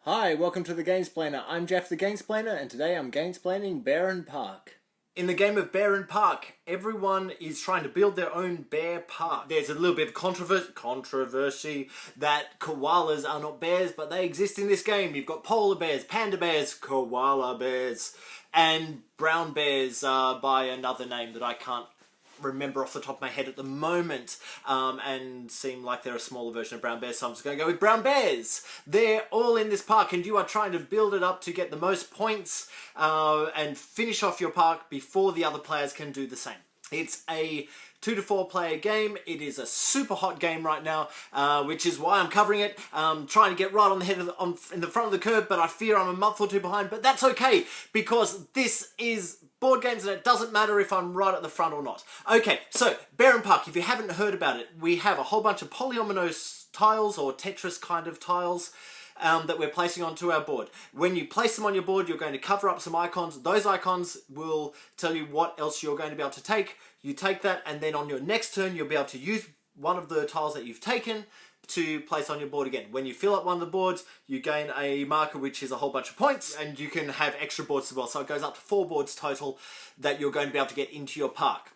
Hi, welcome to the Gamesplainer. I'm Jeff the Gamesplainer, and today I'm gamesplaining Barenpark. In the game of Barenpark, everyone is trying to build their own bear park. There's a little bit of controversy that koalas are not bears, but they exist in this game. You've got polar bears, panda bears, koala bears, and brown bears by another name that I can't remember off the top of my head at the moment, and seem like they're a smaller version of brown bears, so I'm just going to go with brown bears. They're all in this park and you are trying to build it up to get the most points and finish off your park before the other players can do the same. It's a 2 to 4 player game. It is a super hot game right now, which is why I'm covering it. Trying to get right on the head of in the front of the curve, but I fear I'm a month or two behind. But that's okay, because this is board games and it doesn't matter if I'm right at the front or not. Okay, so Barenpark, if you haven't heard about it, we have a whole bunch of polyomino tiles or Tetris kind of tiles that we're placing onto our board. When you place them on your board, you're going to cover up some icons. Those icons will tell you what else you're going to be able to take. You take that, and then on your next turn, you'll be able to use one of the tiles that you've taken to place on your board again. When you fill up one of the boards, you gain a marker, which is a whole bunch of points, and you can have extra boards as well. So it goes up to 4 boards total that you're going to be able to get into your park.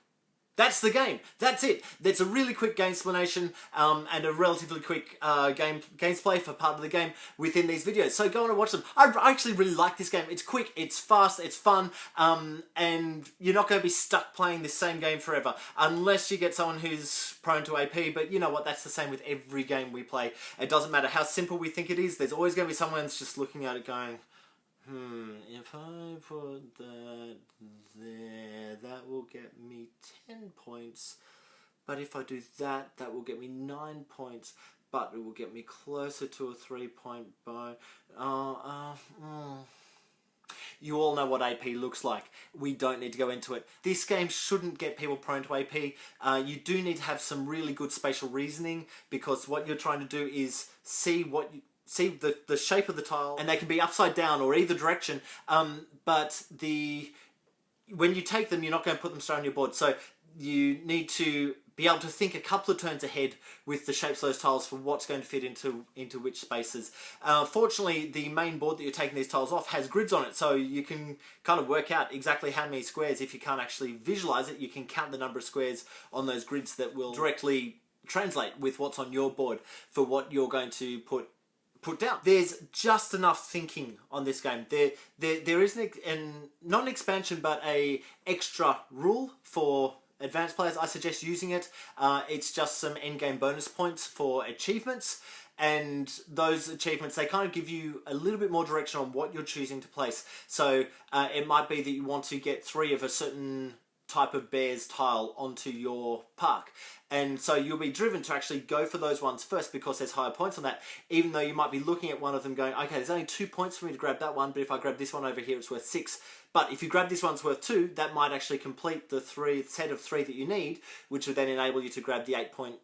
That's the game. That's it. That's a really quick Gamesplanation and a relatively quick gameplay for part of the game within these videos. So go on and watch them. I actually really like this game. It's quick, it's fast, it's fun, and you're not going to be stuck playing this same game forever unless you get someone who's prone to AP. But you know what? That's the same with every game we play. It doesn't matter how simple we think it is. There's always going to be someone that's just looking at it going, if I put that there, that will get me 10 points. But if I do that, that will get me 9 points. But it will get me closer to a 3-point bone. You all know what AP looks like. We don't need to go into it. This game shouldn't get people prone to AP. You do need to have some really good spatial reasoning, because what you're trying to do is see the shape of the tile, and they can be upside down or either direction, but when you take them, you're not going to put them straight on your board, so you need to be able to think a couple of turns ahead with the shapes of those tiles for what's going to fit into which spaces. Fortunately, the main board that you're taking these tiles off has grids on it, so you can kind of work out exactly how many squares. If you can't actually visualize it, you can count the number of squares on those grids that will directly translate with what's on your board for what you're going to put down. There's just enough thinking on this game. There is not an expansion, but a extra rule for advanced players. I suggest using it. It's just some endgame bonus points for achievements, and those achievements, they kind of give you a little bit more direction on what you're choosing to place. So it might be that you want to get 3 of a certain type of bear's tile onto your park, and so you'll be driven to actually go for those ones first because there's higher points on that, even though you might be looking at one of them going, okay, there's only 2 points for me to grab that one, but if I grab this one over here, it's worth 6. But if you grab this one's worth 2, that might actually complete the set of 3 that you need, which would then enable you to grab the 8-point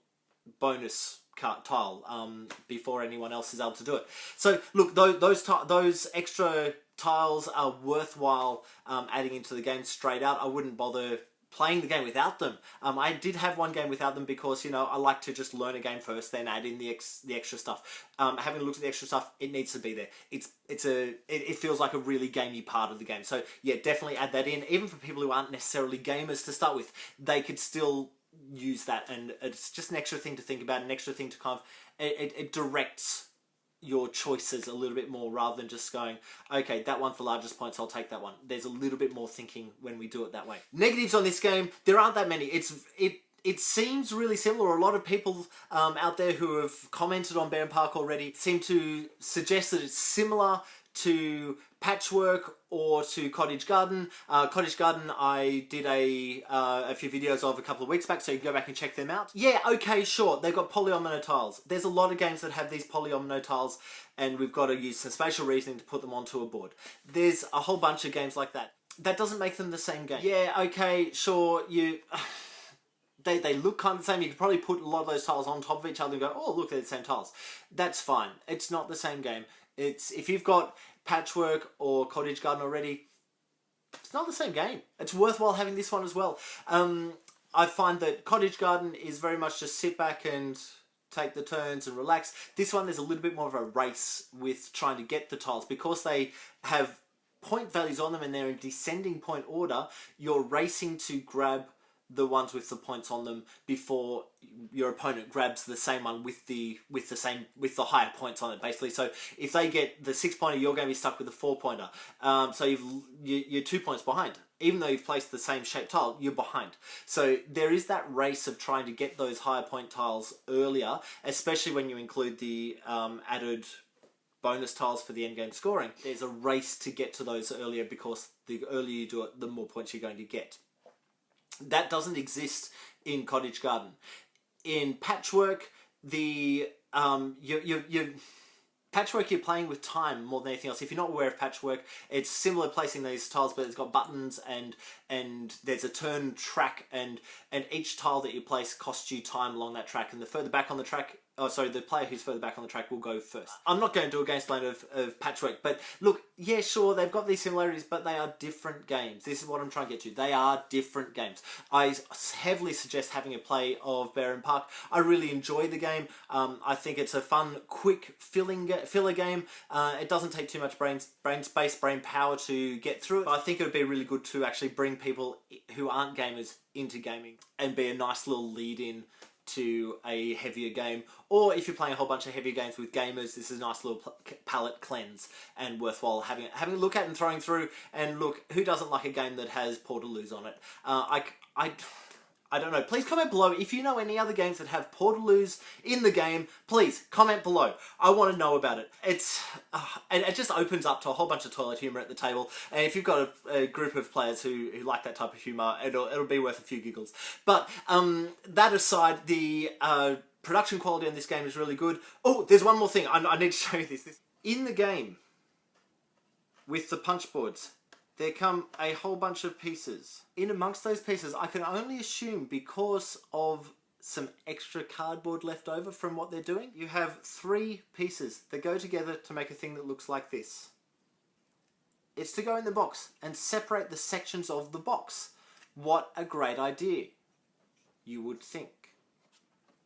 bonus tile before anyone else is able to do it. So look, those extra tiles are worthwhile adding into the game straight out. I wouldn't bother playing the game without them. I did have one game without them because, you know, I like to just learn a game first, then add in the extra stuff. Having looked at the extra stuff, it needs to be there. It feels like a really gamey part of the game. So yeah, definitely add that in. Even for people who aren't necessarily gamers to start with, they could still use that, and it's just an extra thing to think about, an extra thing to kind of, it directs your choices a little bit more rather than just going, okay, that one's the largest points, I'll take that one. There's a little bit more thinking when we do it that way. Negatives on this game, there aren't that many. It seems really similar. A lot of people out there who have commented on Barenpark already seem to suggest that it's similar to Patchwork or to Cottage Garden. Cottage Garden I did a few videos of a couple of weeks back, so you can go back and check them out. Yeah, okay, sure, they've got polyomino tiles. There's a lot of games that have these polyomino tiles, and we've got to use some spatial reasoning to put them onto a board. There's a whole bunch of games like that. That doesn't make them the same game. Yeah, okay, sure, they look kind of the same. You could probably put a lot of those tiles on top of each other and go, oh, look, they're the same tiles. That's fine. It's not the same game. If you've got Patchwork or Cottage Garden already, it's not the same game. It's worthwhile having this one as well. I find that Cottage Garden is very much just sit back and take the turns and relax. This one, there's a little bit more of a race with trying to get the tiles. Because they have point values on them and they're in descending point order, you're racing to grab the ones with the points on them before your opponent grabs the same one with the higher points on it, basically. So if they get the 6-pointer, you're going to be stuck with the 4-pointer. So you're 2 points behind. Even though you've placed the same shaped tile, you're behind. So there is that race of trying to get those higher point tiles earlier, especially when you include the added bonus tiles for the endgame scoring. There's a race to get to those earlier, because the earlier you do it, the more points you're going to get. That doesn't exist in Cottage Garden. In Patchwork, Patchwork, you're playing with time more than anything else. If you're not aware of Patchwork, it's similar placing these tiles, but it's got buttons and there's a turn track, and each tile that you place costs you time along that track. And the further back on the track, the player who's further back on the track will go first. I'm not going to do a Gamesplaned of Patchwork, but look, yeah, sure, they've got these similarities, but they are different games. This is what I'm trying to get to. They are different games. I heavily suggest having a play of Barenpark. I really enjoy the game. I think it's a fun, quick filler game. It doesn't take too much brain space, brain power to get through it. But I think it would be really good to actually bring people who aren't gamers into gaming and be a nice little lead-in to a heavier game. Or if you're playing a whole bunch of heavier games with gamers, this is a nice little palette cleanse and worthwhile having a look at and throwing through. And look, who doesn't like a game that has Portaloos on it? I don't know. Please comment below if you know any other games that have Portaloos in the game. Please comment below. I want to know about it. And it just opens up to a whole bunch of toilet humour at the table. And if you've got a group of players who like that type of humour, it'll be worth a few giggles. But that aside, the production quality on this game is really good. Oh, there's one more thing. I need to show you this. In the game, with the punch boards, there come a whole bunch of pieces. In amongst those pieces, I can only assume because of some extra cardboard left over from what they're doing, you have 3 pieces that go together to make a thing that looks like this. It's to go in the box and separate the sections of the box. What a great idea, you would think.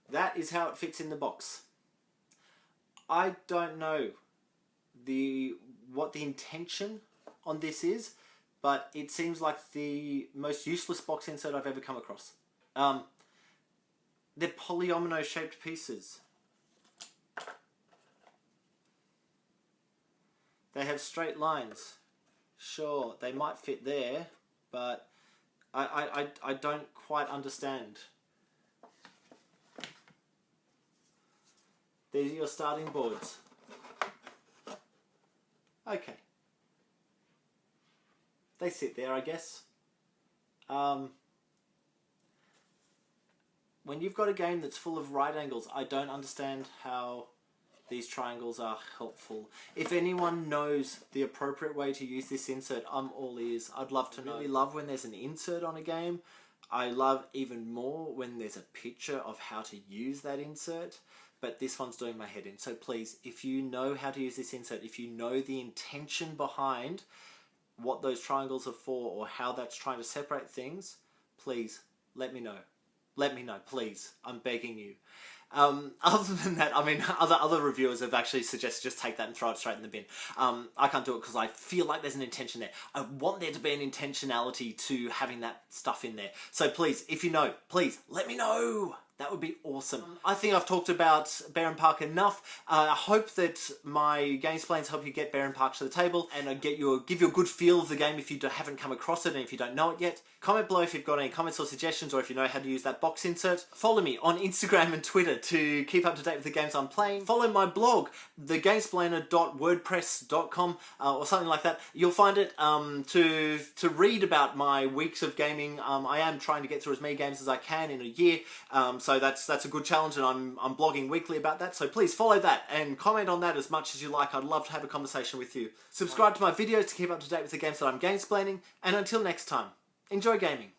That is how it fits in the box. I don't know what the intention on this is, but it seems like the most useless box insert I've ever come across. They're polyomino shaped pieces. They have straight lines. Sure, they might fit there, but I don't quite understand. These are your starting boards. Okay. They sit there, I guess. When you've got a game that's full of right angles, I don't understand how these triangles are helpful. If anyone knows the appropriate way to use this insert, I'm all ears. I'd love to know. I really love when there's an insert on a game. I love even more when there's a picture of how to use that insert. But this one's doing my head in. So please, if you know how to use this insert, if you know the intention behind what those triangles are for or how that's trying to separate things, please let me know. Let me know, please. I'm begging you. Other than that, I mean, other reviewers have actually suggested just take that and throw it straight in the bin. I can't do it because I feel like there's an intention there. I want there to be an intentionality to having that stuff in there. So please, if you know, please let me know. That would be awesome. I think I've talked about Barenpark enough. I hope that my Gamesplains help you get Barenpark to the table and give you a good feel of the game if you haven't come across it and if you don't know it yet. Comment below if you've got any comments or suggestions or if you know how to use that box insert. Follow me on Instagram and Twitter to keep up to date with the games I'm playing. Follow my blog, thegamesplainer.wordpress.com or something like that. You'll find it to read about my weeks of gaming. I am trying to get through as many games as I can in a year. So that's a good challenge, and I'm blogging weekly about that. So please follow that and comment on that as much as you like. I'd love to have a conversation with you. Subscribe to my videos to keep up to date with the games that I'm gamesplaining. And until next time, enjoy gaming.